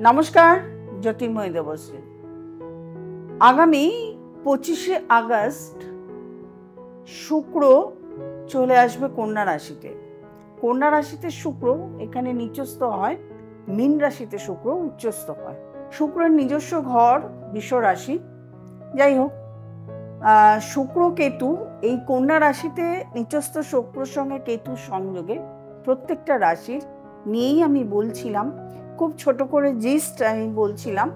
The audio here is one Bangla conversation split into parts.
নমস্কার, জ্যোতির্ময় দেবশ্রী। আগামী 25শে আগস্ট শুক্র চলে আসবে কন্যা রাশিতে। কন্যা রাশিতে শুক্র এখানে নিচস্থ হয়, মীন রাশিতে শুক্র উচ্চস্থ হয়। শুক্রের নিজস্ব ঘর বৃষ রাশি। যাই হোক, শুক্র কেতু এই কন্যা রাশিতে নিচস্থ শুক্রের সঙ্গে কেতুর সংযোগে প্রত্যেকটা রাশির নিয়েই আমি বলছিলাম, খুব ছোট করে জিস্ট আমি বলছিলাম,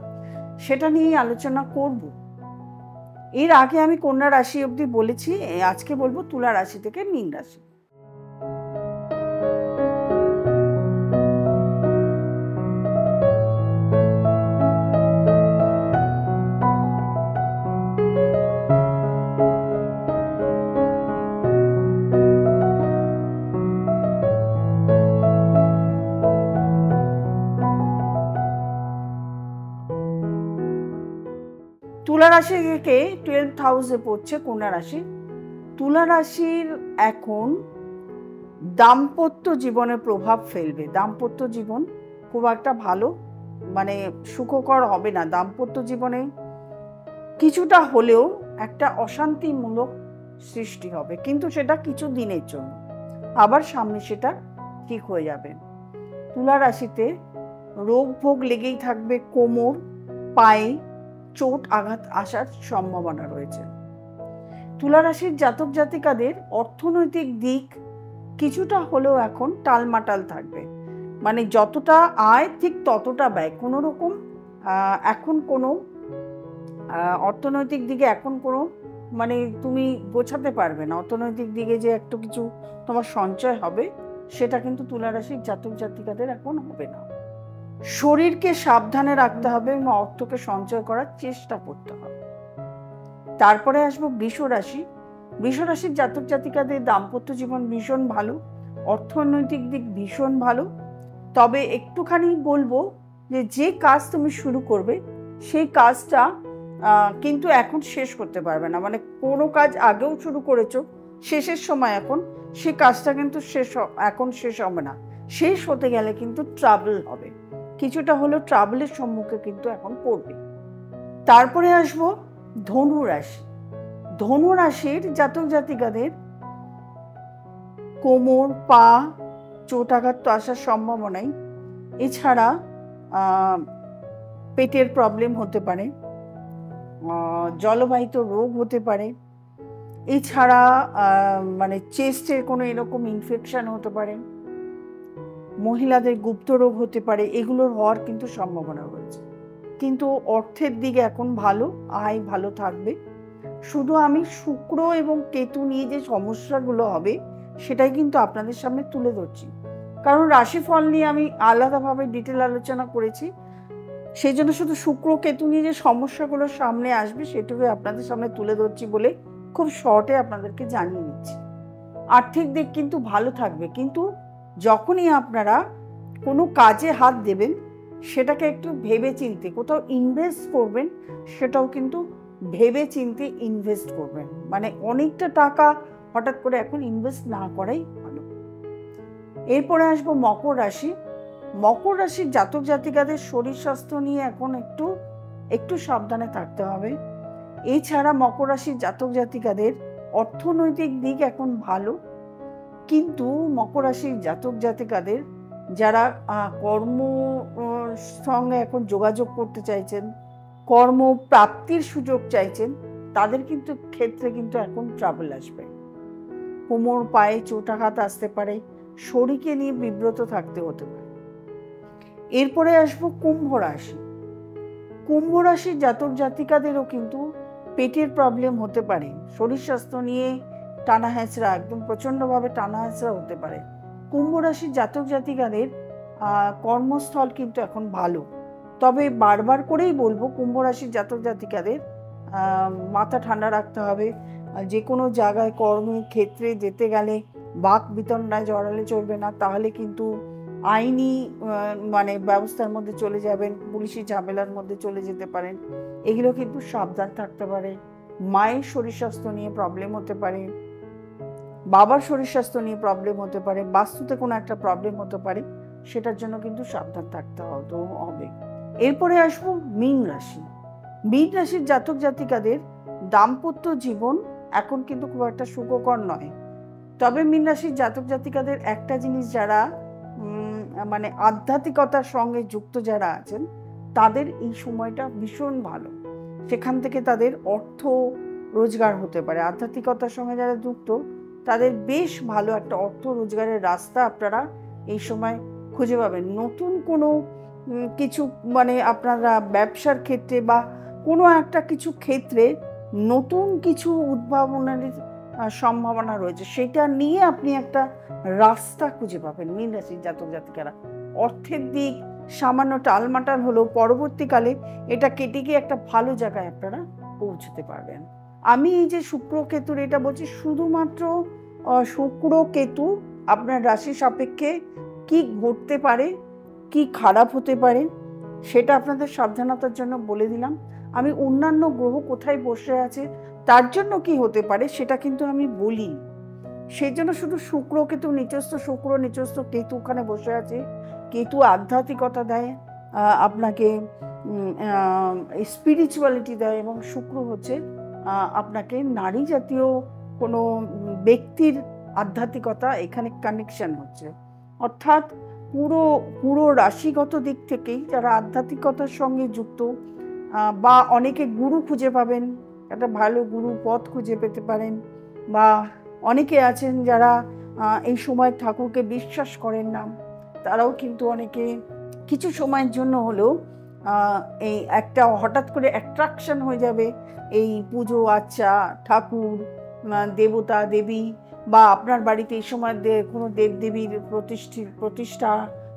সেটা নিয়েই আলোচনা করব। এর আগে আমি কন্যা রাশি অবধি বলেছি, আজকে বলবো তুলা রাশি থেকে মীন রাশি। তুলা রাশি থেকে 12th হাউসে পড়ছে কন্যা রাশি। তুলা রাশির এখন দাম্পত্য জীবনে প্রভাব ফেলবে। দাম্পত্য জীবন খুব একটা ভালো সুখকর হবে না। দাম্পত্য জীবনে কিছুটা হলেও একটা অশান্তিমূলক সৃষ্টি হবে, কিন্তু সেটা কিছু দিনের জন্য, আবার সামনে সেটা ঠিক হয়ে যাবে। তুলা রাশিতে রোগ ভোগ লেগেই থাকবে, কোমর পায়ে চোট আঘাত আসার সম্ভাবনা রয়েছে। তুলা রাশির জাতক জাতিকাদের অর্থনৈতিক দিক কিছুটা হলেও এখন টালমাটাল থাকবে। যতটা আয় ঠিক ততটা ব্যয়। কোনো রকম এখন কোনো অর্থনৈতিক দিকে এখন কোনো তুমি গোছাতে পারবে না। অর্থনৈতিক দিকে যে একটু কিছু তোমার সঞ্চয় হবে, সেটা কিন্তু তুলা রাশির জাতক জাতিকাদের এখন হবে না। শরীরকে সাবধানে রাখতে হবে এবং অর্থকে সঞ্চয় করার চেষ্টা করতে হবে। তারপরে আসবো বৃষ রাশি। বৃষ রাশির জাতক জাতিকাদের দাম্পত্য জীবন ভীষণ ভালো, অর্থনৈতিক দিক ভীষণ ভালো। তবে একটুখানি বলবো যে কাজ তুমি শুরু করবে সেই কাজটা কিন্তু এখন শেষ করতে পারবে না। কোনো কাজ আগেও শুরু করেছো, শেষের সময় এখন সে কাজটা কিন্তু এখন শেষ হবে না। শেষ হতে গেলে কিন্তু ট্রাবল হবে, কিছুটা হলেও ট্রাবলের সম্মুখে কিন্তু এখন পড়বে। তারপরে আসবো ধনু রাশি। ধনু রাশির জাতক জাতিকাদের কোমর পা চোট আঘাত তো আসার সম্ভাবনাই। এছাড়া পেটের প্রবলেম হতে পারে, জলবাহিত রোগ হতে পারে, এছাড়া চেস্টের কোনো এরকম ইনফেকশন হতে পারে, মহিলাদের গুপ্ত রোগ হতে পারে। এগুলোর হওয়ার কিন্তু সম্ভাবনা রয়েছে। কিন্তু অর্থের দিকে এখন ভালো, আয় ভালো থাকবে। শুধু আমি শুক্র এবং কেতু নিয়ে যে সমস্যাগুলো হবে সেটাই কিন্তু আপনাদের সামনে তুলে ধরছি, কারণ রাশিফল নিয়ে আমি আলাদাভাবে ডিটেল আলোচনা করেছি। সেই জন্য শুধু শুক্র কেতু নিয়ে যে সমস্যাগুলো সামনে আসবে সেটুকুই আপনাদের সামনে তুলে ধরছি বলে খুব শর্টে আপনাদেরকে জানিয়ে নিচ্ছি। আর্থিক দিক কিন্তু ভালো থাকবে, কিন্তু যখনই আপনারা কোনো কাজে হাত দেবেন সেটাকে একটু ভেবে চিন্তে, কোথাও ইনভেস্ট করবেন সেটাও কিন্তু ভেবে চিন্তে ইনভেস্ট করবেন। অনেকটা টাকা হঠাৎ করে এখন ইনভেস্ট না করাই ভালো। এরপরে আসবো মকর রাশি। মকর রাশির জাতক জাতিকাদের শরীর স্বাস্থ্য নিয়ে এখন একটু সাবধানে থাকতে হবে। এছাড়া মকর রাশির জাতক জাতিকাদের অর্থনৈতিক দিক এখন ভালো, কিন্তু মকর রাশির জাতক জাতিকাদের যারা কর্ম সঙ্গে এখন যোগাযোগ করতে চাইছেন, কর্ম প্রাপ্তির সুযোগ চাইছেন, তাদের কিন্তু ক্ষেত্রে কিন্তু এখন ট্রাবল আসবে। কোমর পায়ে চোট আঘাত আসতে পারে, শরীরকে নিয়ে বিব্রত থাকতে হতে পারে। এরপরে আসবো কুম্ভ রাশি। কুম্ভ রাশির জাতক জাতিকাদেরও কিন্তু পেটের প্রবলেম হতে পারে, শরীর স্বাস্থ্য নিয়ে টানা হেঁচড়া, একদম প্রচণ্ডভাবে টানা হেঁচড়া হতে পারে। কুম্ভ রাশির জাতক জাতিকাদের কর্মস্থল কিন্তু এখন ভালো। তবে বারবার করেই বলবো, কুম্ভ রাশির জাতক জাতিকাদের মাথা ঠান্ডা রাখতে হবে। যে কোনো জায়গায় কর্মক্ষেত্রে যেতে গেলে বাক বিতণ্ডায় জড়ালে চলবে না, তাহলে কিন্তু আইনি ব্যবস্থার মধ্যে চলে যাবেন, পুলিশি ঝামেলার মধ্যে চলে যেতে পারেন। এগুলো কিন্তু সাবধান থাকতে পারে। মায়ের শরীর স্বাস্থ্য নিয়ে প্রবলেম হতে পারে, বাবার শরীর স্বাস্থ্য নিয়ে প্রবলেম হতে পারে, বাস্তুতে কোনো একটা প্রবলেম হতে পারে, সেটার জন্য কিন্তু সাবধান থাকতে হবে। এরপরে আসবো মীন রাশি। মীন রাশির জাতক জাতিকাদের দাম্পত্য জীবন এখন কিন্তু খুব একটা সুখকর নয়। তবে মীন রাশির জাতক জাতিকাদের একটা জিনিস, যারা মানে আধ্যাত্মিকতার সঙ্গে যুক্ত যারা আছেন, তাদের এই সময়টা ভীষণ ভালো। সেখান থেকে তাদের অর্থ রোজগার হতে পারে। আধ্যাত্মিকতার সঙ্গে যারা যুক্ত, তাদের বেশ ভালো একটা অর্থ রোজগারের রাস্তা আপনারা এই সময় খুঁজে পাবেন। নতুন কোনো কিছু মানে আপনারা ব্যবসার ক্ষেত্রে বা কোনো একটা কিছু ক্ষেত্রে নতুন কিছু উদ্ভাবনের সম্ভাবনা রয়েছে, সেটা নিয়ে আপনি একটা রাস্তা খুঁজে পাবেন মীন রাশির জাতক জাতিকারা। অর্থের দিক সামান্য টালমাটাল হলেও পরবর্তীকালে এটা কেটে গিয়ে একটা ভালো জায়গায় আপনারা পৌঁছতে পারবেন। আমি এই যে শুক্র কেতুর এটা বলছি, শুধুমাত্র শুক্র কেতু আপনার রাশি সাপেক্ষে কি ঘটতে পারে, কি খারাপ হতে পারে, সেটা আপনাদের সাবধানতার জন্য বলে দিলাম। আমি অন্যান্য গ্রহ কোথায় বসে আছে, তার জন্য কি হতে পারে, সেটা কিন্তু আমি বলি। সেই জন্য শুধু শুক্র কেতু, নিচস্থ শুক্র নিচস্থ কেতু ওখানে বসে আছে। কেতু আধ্যাত্মিকতা দেয়, আপনাকে স্পিরিচুয়ালিটি দেয়, এবং শুক্র হচ্ছে আপনাকে নারী জাতীয় কোনো ব্যক্তির আধ্যাত্মিকতা এখানে কানেকশন হচ্ছে। অর্থাৎ পুরো পুরো রাশিগত দিক থেকেই যারা আধ্যাত্মিকতার সঙ্গে যুক্ত, বা অনেকে গুরু খুঁজে পাবেন, একটা ভালো গুরু পথ খুঁজে পেতে পারেন, বা অনেকে আছেন যারা এই সময় ঠাকুরকে বিশ্বাস করেন না, তারাও কিন্তু অনেকে কিছু সময়ের জন্য হলেও এই একটা হঠাৎ করে অ্যাট্রাকশন হয়ে যাবে এই পুজো আচ্ছা, ঠাকুর, দেবতা দেবী, বা আপনার বাড়িতে এই সময় কোনো দেবদেবীর প্রতিষ্ঠা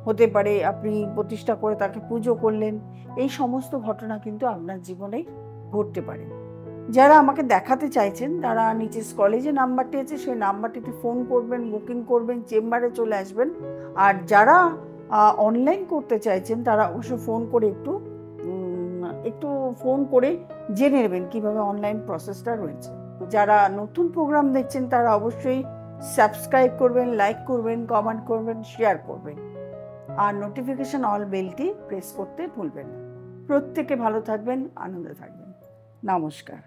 হতে পারে, আপনি প্রতিষ্ঠা করে তাকে পুজো করলেন। এই সমস্ত ঘটনা কিন্তু আপনার জীবনে ঘটতে পারে। যারা আমাকে দেখাতে চাইছেন তারা নিচে স্ক্রলে যে নাম্বারটি আছে সেই নাম্বারটিতে ফোন করবেন, বুকিং করবেন, চেম্বারে চলে আসবেন। আর যারা অনলাইন করতে চাইছেন তারা অবশ্য ফোন করে একটু ফোন করে জেনে নেবেন কীভাবে অনলাইন প্রসেসটা রয়েছে। যারা নতুন প্রোগ্রাম দেখছেন তারা অবশ্যই সাবস্ক্রাইব করবেন, লাইক করবেন, কমেন্ট করবেন, শেয়ার করবেন, আর নোটিফিকেশন অল বেলটি প্রেস করতে ভুলবেন না। প্রত্যেকে ভালো থাকবেন, আনন্দে থাকবেন। নমস্কার।